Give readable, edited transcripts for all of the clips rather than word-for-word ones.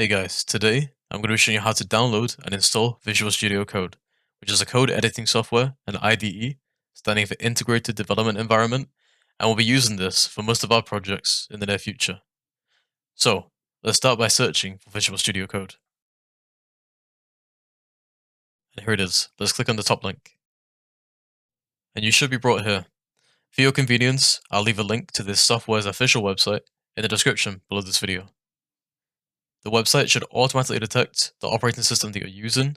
Hey guys, today I'm going to be showing you how to download and install Visual Studio Code, which is a code editing software and IDE, standing for Integrated Development Environment, and we'll be using this for most of our projects in the near future. So, let's start by searching for Visual Studio Code. And here it is. Let's click on the top link. And you should be brought here. For your convenience, I'll leave a link to this software's official website in the description below this video. The website should automatically detect the operating system that you're using.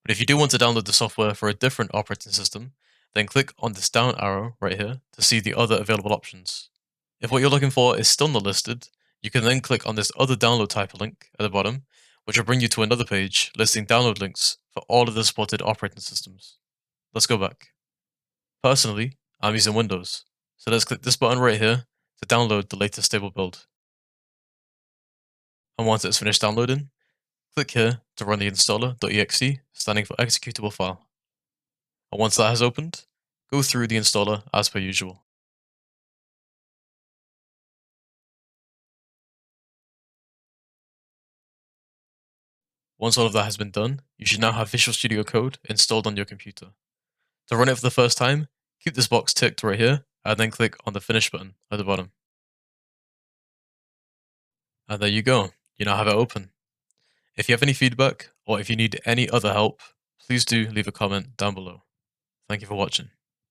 But if you do want to download the software for a different operating system, then click on this down arrow right here to see the other available options. If what you're looking for is still not listed, you can then click on this other download type link at the bottom, which will bring you to another page listing download links for all of the supported operating systems. Let's go back. Personally, I'm using Windows, so let's click this button right here to download the latest stable build. And once it's finished downloading, click here to run the installer.exe, standing for executable file. And once that has opened, go through the installer as per usual. Once all of that has been done, you should now have Visual Studio Code installed on your computer. To run it for the first time, keep this box ticked right here, and then click on the Finish button at the bottom. And there you go, you now have it open. If you have any feedback, or if you need any other help, please do leave a comment down below. Thank you for watching.